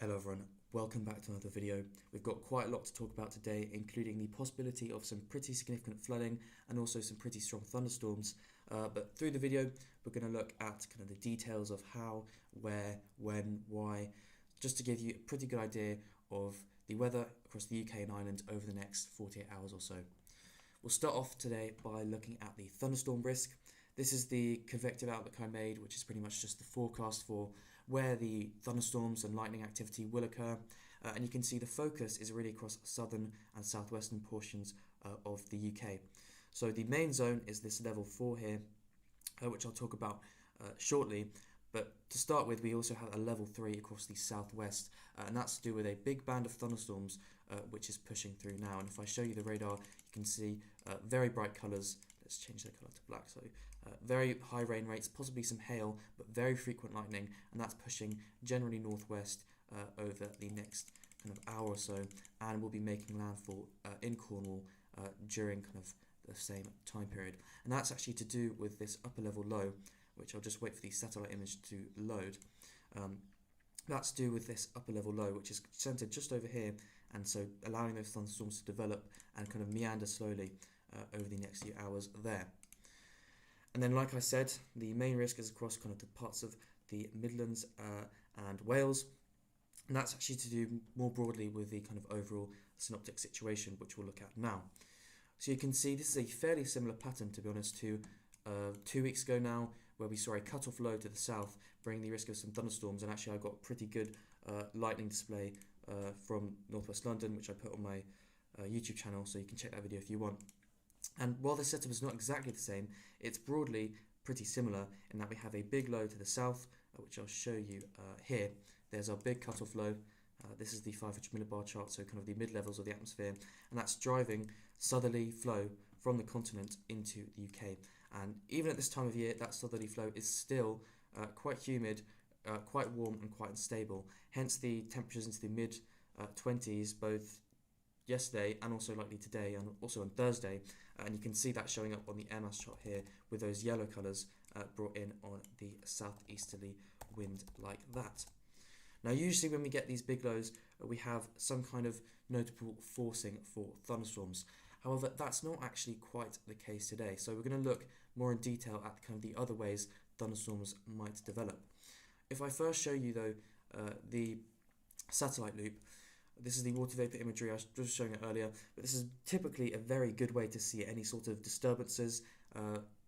Hello everyone, welcome back to another video. We've got quite a lot to talk about today, including the possibility of some pretty significant flooding and also some pretty strong thunderstorms. But through the video, we're going to look at kind of the details of how, where, when, why, just to give you a pretty good idea of the weather across the UK and Ireland over the next 48 hours or so. We'll start off today by looking at the thunderstorm risk. This is the convective outlook I made, which is pretty much just the forecast for where the thunderstorms and lightning activity will occur. And you can see the focus is really across southern and southwestern portions of the UK. So the main zone is this level 4 here, which I'll talk about shortly. But to start with, we also have a level 3 across the southwest, and that's to do with a big band of thunderstorms which is pushing through now. And if I show you the radar, you can see very bright colours. Let's change the colour to black. So very high rain rates, possibly some hail, but very frequent lightning, and that's pushing generally northwest over the next kind of hour or so, and will be making landfall in Cornwall during kind of the same time period. And that's actually to do with this upper level low, which I'll just wait for the satellite image to load. That's to do with this upper level low, which is centered just over here, and so allowing those thunderstorms to develop and kind of meander slowly over the next few hours there. And then, like I said, the main risk is across kind of the parts of the Midlands and Wales, and that's actually to do more broadly with the kind of overall synoptic situation, which we'll look at now. So you can see this is a fairly similar pattern, to be honest, to 2 weeks ago now, where we saw a cut-off low to the south, bringing the risk of some thunderstorms, and actually I got a pretty good lightning display from northwest London, which I put on my YouTube channel, so you can check that video if you want. And while the setup is not exactly the same, it's broadly pretty similar in that we have a big low to the south, which I'll show you here. There's our big cut-off low. This is the 500 millibar chart, so kind of the mid-levels of the atmosphere, and that's driving southerly flow from the continent into the UK. And even at this time of year, that southerly flow is still quite humid, quite warm and quite unstable. Hence the temperatures into the mid-20s, both yesterday and also likely today and also on Thursday. And you can see that showing up on the air mass chart here with those yellow colours brought in on the southeasterly wind like that. Now usually when we get these big lows, we have some kind of notable forcing for thunderstorms. However, that's not actually quite the case today. So we're going to look more in detail at kind of the other ways thunderstorms might develop. If I first show you though the satellite loop, this is the water vapor imagery I was just showing it earlier, but this is typically a very good way to see any sort of disturbances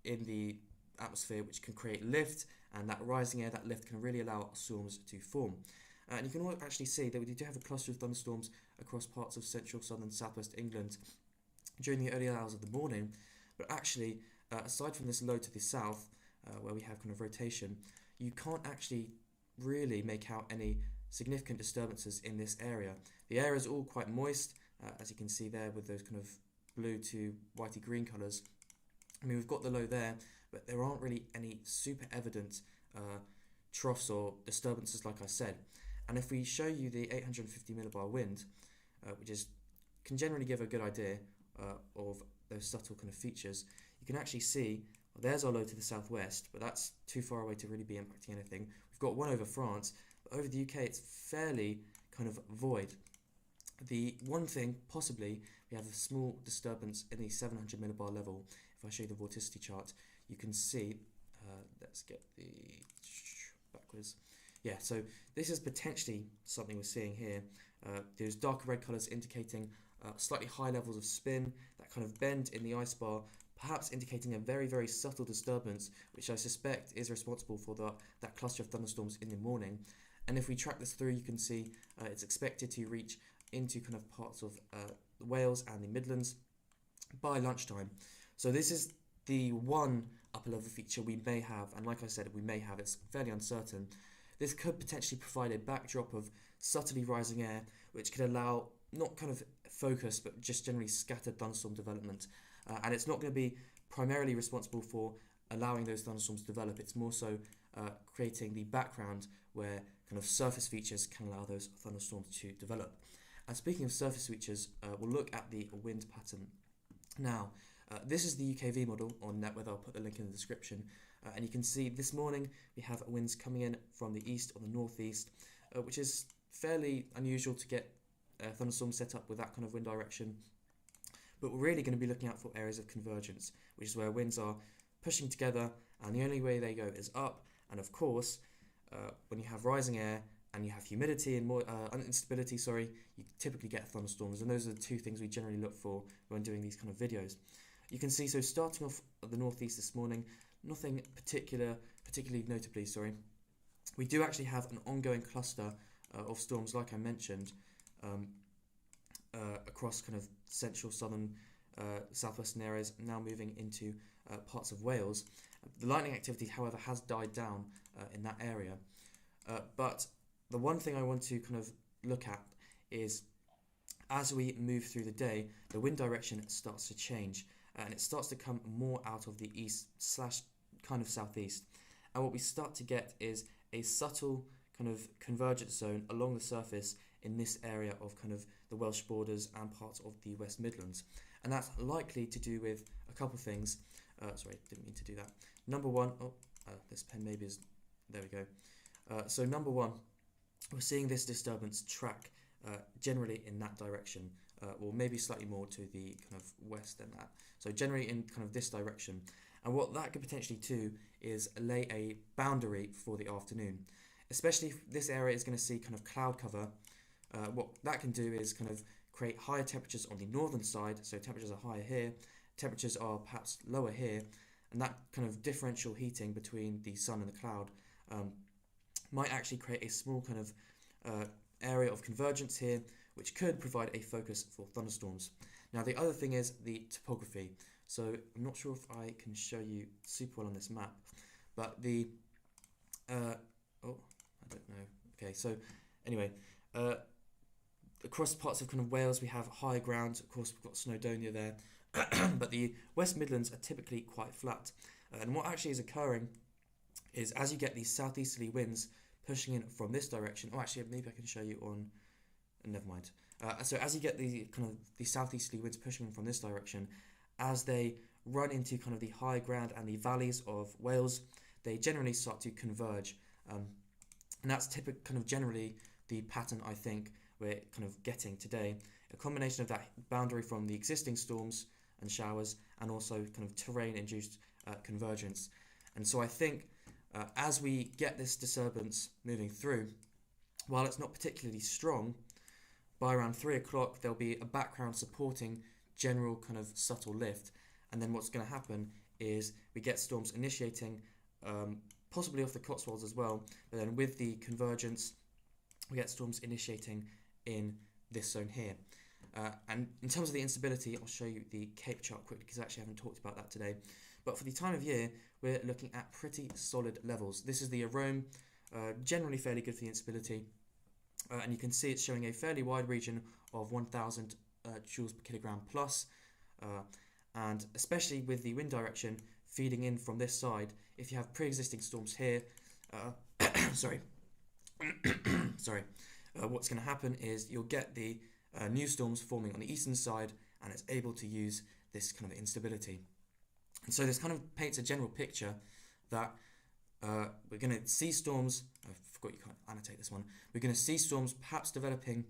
in the atmosphere which can create lift, and that rising air, that lift can really allow storms to form. And you can actually see that we do have a cluster of thunderstorms across parts of central, southern, southwest England during the early hours of the morning, but actually aside from this low to the south where we have kind of rotation, you can't actually really make out any significant disturbances in this area. The air is all quite moist, as you can see there with those kind of blue to whitey green colours. I mean, we've got the low there, but there aren't really any super evident troughs or disturbances, like I said. And if we show you the 850 millibar wind, which can generally give a good idea of those subtle kind of features, you can actually see, well, there's our low to the southwest, but that's too far away to really be impacting anything. We've got one over France, but over the UK it's fairly kind of void. The one thing, possibly, we have a small disturbance in the 700 millibar level. If I show you the vorticity chart, you can see, let's get the backwards. Yeah, so this is potentially something we're seeing here. There's darker red colours indicating slightly high levels of spin, that kind of bend in the ice bar, perhaps indicating a very, very subtle disturbance, which I suspect is responsible for that cluster of thunderstorms in the morning. And if we track this through, you can see it's expected to reach into kind of parts of Wales and the Midlands by lunchtime. So this is the one upper level feature we may have, and like I said, we may have, it's fairly uncertain. This could potentially provide a backdrop of subtly rising air, which could allow not kind of focus, but just generally scattered thunderstorm development. And it's not going to be primarily responsible for allowing those thunderstorms to develop. It's more so creating the background where kind of surface features can allow those thunderstorms to develop. And speaking of surface features, we'll look at the wind pattern. Now, this is the UKV model on NetWeather. I'll put the link in the description. And you can see this morning we have winds coming in from the east or the northeast, which is fairly unusual to get thunderstorms set up with that kind of wind direction. But we're really going to be looking out for areas of convergence, which is where winds are pushing together, and the only way they go is up. And of course, when you have rising air and you have humidity and more instability, you typically get thunderstorms. And those are the two things we generally look for when doing these kind of videos. You can see, so starting off at the northeast this morning, nothing particularly notably, we do actually have an ongoing cluster of storms, like I mentioned, across kind of central, southern, southwestern areas, now moving into parts of Wales. The lightning activity, however, has died down in that area. But the one thing I want to kind of look at is, as we move through the day, the wind direction starts to change, and it starts to come more out of the east / kind of southeast. And what we start to get is a subtle kind of convergence zone along the surface in this area of kind of the Welsh borders and parts of the West Midlands. And that's likely to do with a couple of things. Sorry, didn't mean to do that. Number one, this pen maybe is, there we go. So number one, we're seeing this disturbance track generally in that direction, or maybe slightly more to the kind of west than that. So generally in kind of this direction. And what that could potentially do is lay a boundary for the afternoon, especially if this area is going to see kind of cloud cover. What that can do is kind of create higher temperatures on the northern side, so temperatures are higher here, temperatures are perhaps lower here, and that kind of differential heating between the sun and the cloud might actually create a small kind of area of convergence here, which could provide a focus for thunderstorms. Now the other thing is the topography. So I'm not sure if I can show you super well on this map, but the I don't know. Okay, so anyway, across parts of kind of Wales we have high ground. Of course we've got Snowdonia there, but the West Midlands are typically quite flat. And what actually is occurring is, as you get these southeasterly winds pushing in from this direction, actually maybe I can show you on, never mind. So as you get the kind of the southeasterly winds pushing in from this direction, as they run into kind of the high ground and the valleys of Wales, they generally start to converge. And that's kind of generally the pattern I think we're kind of getting today. A combination of that boundary from the existing storms and showers, and also kind of terrain-induced convergence. And so I think as we get this disturbance moving through, while it's not particularly strong, by around 3 o'clock there'll be a background supporting general kind of subtle lift, and then what's going to happen is we get storms initiating possibly off the Cotswolds as well, but then with the convergence we get storms initiating in this zone here. And in terms of the instability, I'll show you the Cape chart quickly because I actually haven't talked about that today. But for the time of year, we're looking at pretty solid levels. This is the arome, generally fairly good for the instability. And you can see it's showing a fairly wide region of 1,000 joules per kilogram plus. And especially with the wind direction feeding in from this side, if you have pre-existing storms here, what's going to happen is you'll get the new storms forming on the eastern side, and it's able to use this kind of instability. And so this kind of paints a general picture that we're going to see storms, I forgot you can't annotate this one, we're going to see storms perhaps developing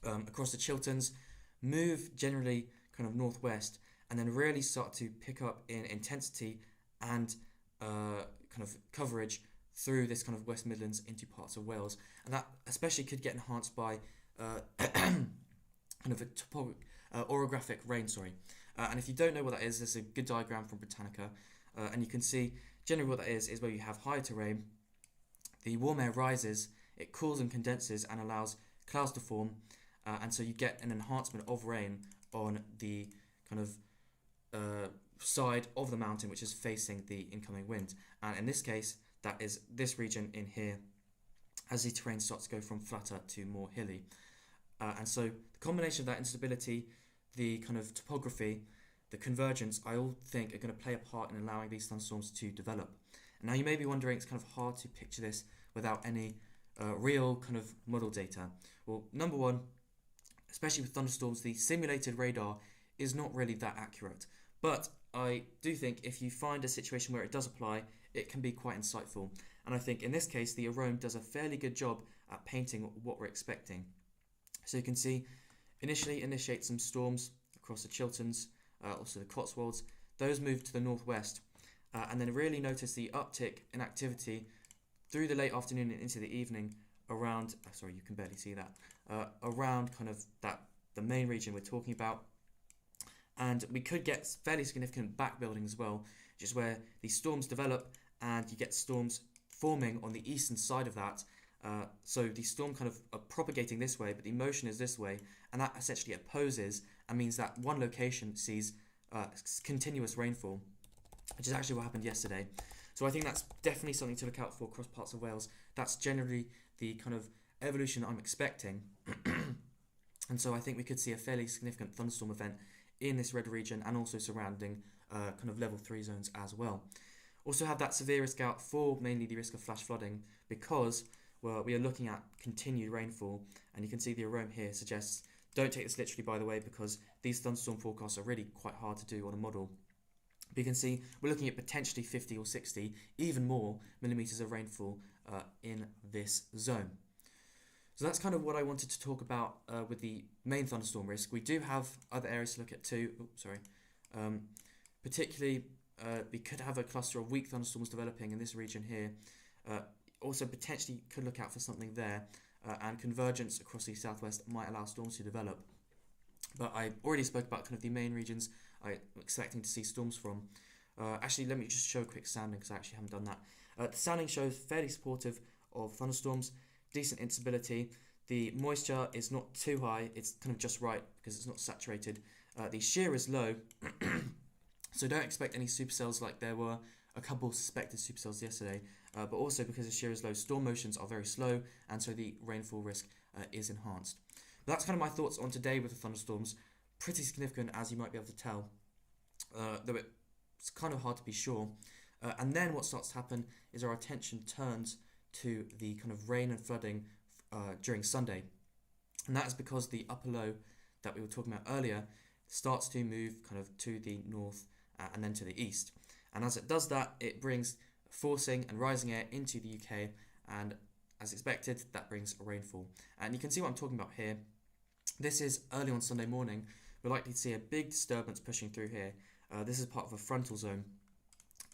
across the Chilterns, move generally kind of northwest, and then really start to pick up in intensity and kind of coverage through this kind of West Midlands into parts of Wales. And that especially could get enhanced by kind of a orographic rain, and if you don't know what that is, there's a good diagram from Britannica, and you can see generally what that is where you have higher terrain, the warm air rises, it cools and condenses and allows clouds to form, and so you get an enhancement of rain on the kind of side of the mountain which is facing the incoming wind. And in this case, that is this region in here, as the terrain starts to go from flatter to more hilly. And so the combination of that instability, the kind of topography, the convergence, I all think are going to play a part in allowing these thunderstorms to develop. And now you may be wondering, it's kind of hard to picture this without any real kind of model data. Well, number one, especially with thunderstorms, the simulated radar is not really that accurate. But I do think if you find a situation where it does apply, it can be quite insightful. And I think in this case, the arome does a fairly good job at painting what we're expecting. So you can see initially initiate some storms across the Chilterns, also the Cotswolds. Those move to the northwest, and then really notice the uptick in activity through the late afternoon and into the evening around, sorry, you can barely see that, around kind of the main region we're talking about. And we could get fairly significant backbuilding as well, which is where these storms develop and you get storms forming on the eastern side of that. So the storm kind of are propagating this way, but the motion is this way, and that essentially opposes and means that one location sees continuous rainfall, which is actually what happened yesterday. So I think that's definitely something to look out for across parts of Wales. That's generally the kind of evolution I'm expecting. And so I think we could see a fairly significant thunderstorm event in this red region and also surrounding kind of level 3 zones as well. Also have that severe risk out for mainly the risk of flash flooding, because we are looking at continued rainfall, and you can see the arome here suggests, don't take this literally by the way, because these thunderstorm forecasts are really quite hard to do on a model. But you can see we're looking at potentially 50 or 60, even more millimetres of rainfall in this zone. So that's kind of what I wanted to talk about with the main thunderstorm risk. We do have other areas to look at too. Particularly, we could have a cluster of weak thunderstorms developing in this region here. Also, potentially could look out for something there, and convergence across the southwest might allow storms to develop. But I already spoke about kind of the main regions I'm expecting to see storms from. Actually, let me just show a quick sounding, because I actually haven't done that. The sounding shows fairly supportive of thunderstorms, decent instability. The moisture is not too high, it's kind of just right because it's not saturated. The shear is low, so don't expect any supercells like there were a couple suspected supercells yesterday. But also because the shear is low, storm motions are very slow, and so the rainfall risk is enhanced. But that's kind of my thoughts on today with the thunderstorms. Pretty significant, as you might be able to tell, though it's kind of hard to be sure. And then what starts to happen is our attention turns to the kind of rain and flooding during Sunday. And that is because the upper low that we were talking about earlier starts to move kind of to the north and then to the east. And as it does that, it brings forcing and rising air into the UK, and as expected, that brings a rainfall. And you can see what I'm talking about here. This is early on Sunday morning. We're likely to see a big disturbance pushing through here. This is part of a frontal zone.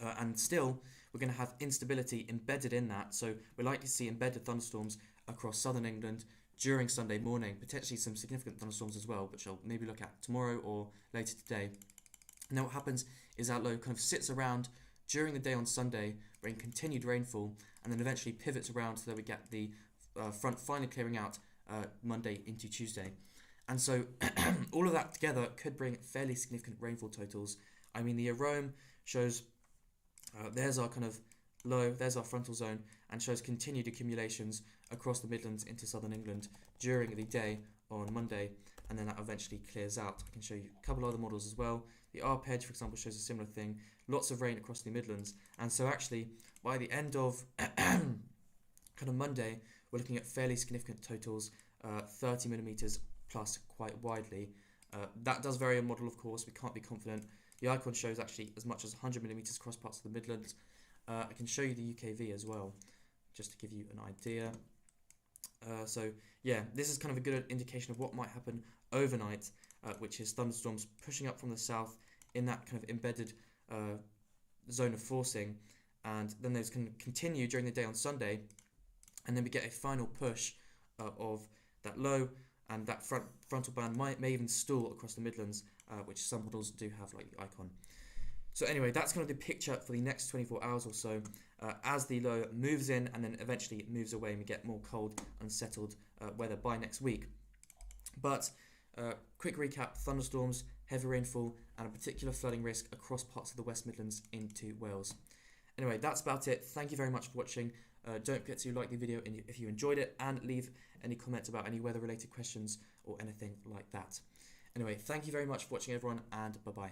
And still, we're going to have instability embedded in that. So we're likely to see embedded thunderstorms across southern England during Sunday morning, potentially some significant thunderstorms as well, which I'll maybe look at tomorrow or later today. And then what happens is that low kind of sits around during the day on Sunday, bringing continued rainfall, and then eventually pivots around so that we get the front finally clearing out Monday into Tuesday. And so all of that together could bring fairly significant rainfall totals. I mean, the arome shows, there's our kind of low, there's our frontal zone, and shows continued accumulations across the Midlands into southern England during the day on Monday, and then that eventually clears out. I can show you a couple other models as well. The arpegg, for example, shows a similar thing. Lots of rain across the Midlands. And so actually, by the end of kind of Monday, we're looking at fairly significant totals, 30 millimetres plus quite widely. That does vary on model, of course. We can't be confident. The icon shows actually as much as 100 millimetres across parts of the Midlands. I can show you the UKV as well, just to give you an idea. So yeah, this is kind of a good indication of what might happen overnight, which is thunderstorms pushing up from the south in that kind of embedded zone of forcing, and then those can continue during the day on Sunday, and then we get a final push of that low, and that frontal band may even stall across the Midlands, which some models do have, like the icon. So anyway, that's kind of the picture for the next 24 hours or so, as the low moves in and then eventually it moves away and we get more cold, unsettled weather by next week. But quick recap: thunderstorms, heavy rainfall, and a particular flooding risk across parts of the West Midlands into Wales. Anyway, that's about it. Thank you very much for watching. Don't forget to like the video if you enjoyed it, and leave any comments about any weather related questions or anything like that. Anyway, thank you very much for watching everyone, and bye bye.